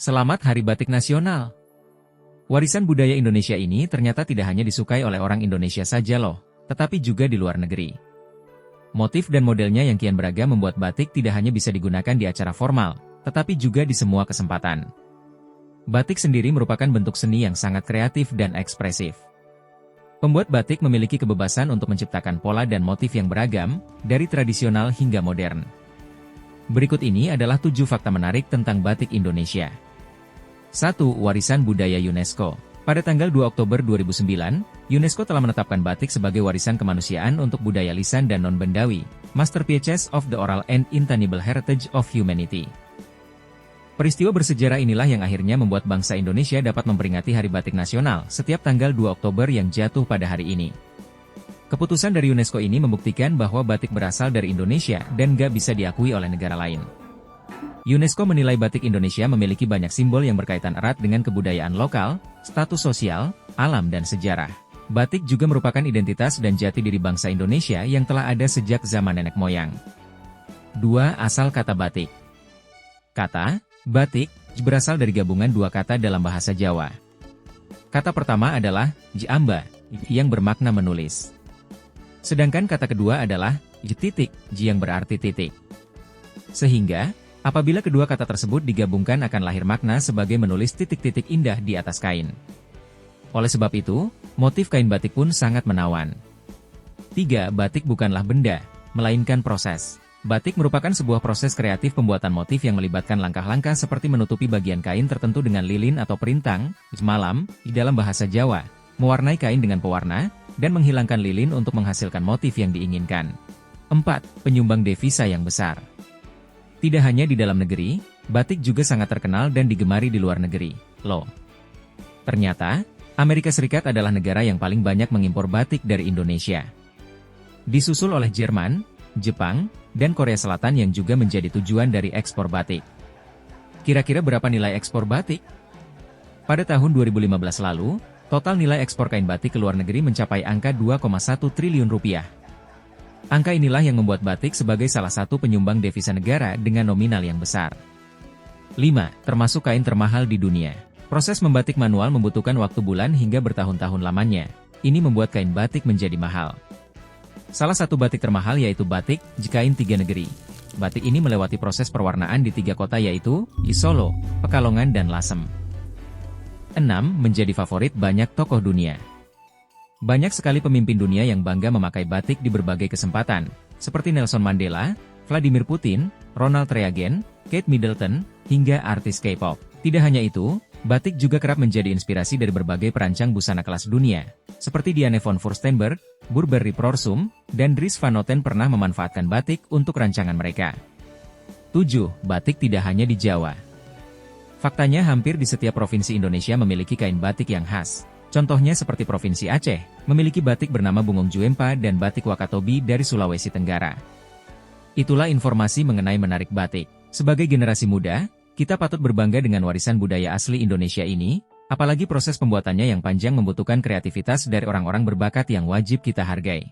Selamat Hari Batik Nasional! Warisan budaya Indonesia ini ternyata tidak hanya disukai oleh orang Indonesia saja loh, tetapi juga di luar negeri. Motif dan modelnya yang kian beragam membuat batik tidak hanya bisa digunakan di acara formal, tetapi juga di semua kesempatan. Batik sendiri merupakan bentuk seni yang sangat kreatif dan ekspresif. Pembuat batik memiliki kebebasan untuk menciptakan pola dan motif yang beragam, dari tradisional hingga modern. Berikut ini adalah 7 fakta menarik tentang batik Indonesia. 1. Warisan Budaya UNESCO. Pada tanggal 2 Oktober 2009, UNESCO telah menetapkan batik sebagai warisan kemanusiaan untuk budaya lisan dan non-bendawi, Masterpieces of the Oral and Intangible Heritage of Humanity. Peristiwa bersejarah inilah yang akhirnya membuat bangsa Indonesia dapat memperingati Hari Batik Nasional setiap tanggal 2 Oktober yang jatuh pada hari ini. Keputusan dari UNESCO ini membuktikan bahwa batik berasal dari Indonesia dan gak bisa diakui oleh negara lain. UNESCO menilai batik Indonesia memiliki banyak simbol yang berkaitan erat dengan kebudayaan lokal, status sosial, alam dan sejarah. Batik juga merupakan identitas dan jati diri bangsa Indonesia yang telah ada sejak zaman nenek moyang. 2. Asal kata batik. Kata batik berasal dari gabungan dua kata dalam bahasa Jawa. Kata pertama adalah jamba, yang bermakna menulis. Sedangkan kata kedua adalah titik, yang berarti titik. Sehingga, apabila kedua kata tersebut digabungkan akan lahir makna sebagai menulis titik-titik indah di atas kain. Oleh sebab itu, motif kain batik pun sangat menawan. 3. Batik bukanlah benda, melainkan proses. Batik merupakan sebuah proses kreatif pembuatan motif yang melibatkan langkah-langkah seperti menutupi bagian kain tertentu dengan lilin atau perintang, jemalam, di dalam bahasa Jawa, mewarnai kain dengan pewarna, dan menghilangkan lilin untuk menghasilkan motif yang diinginkan. 4. Penyumbang devisa yang besar. Tidak hanya di dalam negeri, batik juga sangat terkenal dan digemari di luar negeri, loh. Ternyata, Amerika Serikat adalah negara yang paling banyak mengimpor batik dari Indonesia. Disusul oleh Jerman, Jepang, dan Korea Selatan yang juga menjadi tujuan dari ekspor batik. Kira-kira berapa nilai ekspor batik? Pada tahun 2015 lalu, total nilai ekspor kain batik ke luar negeri mencapai angka 2,1 triliun rupiah. Angka inilah yang membuat batik sebagai salah satu penyumbang devisa negara dengan nominal yang besar. 5. Termasuk kain termahal di dunia. Proses membatik manual membutuhkan waktu bulan hingga bertahun-tahun lamanya. Ini membuat kain batik menjadi mahal. Salah satu batik termahal yaitu batik Kain Tiga Negeri. Batik ini melewati proses perwarnaan di 3 kota yaitu Solo, Pekalongan dan Lasem. 6. Menjadi favorit banyak tokoh dunia. Banyak sekali pemimpin dunia yang bangga memakai batik di berbagai kesempatan, seperti Nelson Mandela, Vladimir Putin, Ronald Reagan, Kate Middleton, hingga artis K-pop. Tidak hanya itu, batik juga kerap menjadi inspirasi dari berbagai perancang busana kelas dunia, seperti Diane von Furstenberg, Burberry Prorsum, dan Dries Van Noten pernah memanfaatkan batik untuk rancangan mereka. 7. Batik tidak hanya di Jawa. Faktanya hampir di setiap provinsi Indonesia memiliki kain batik yang khas. Contohnya seperti Provinsi Aceh, memiliki batik bernama Bungong Juempa dan batik Wakatobi dari Sulawesi Tenggara. Itulah informasi mengenai menarik batik. Sebagai generasi muda, kita patut berbangga dengan warisan budaya asli Indonesia ini, apalagi proses pembuatannya yang panjang membutuhkan kreativitas dari orang-orang berbakat yang wajib kita hargai.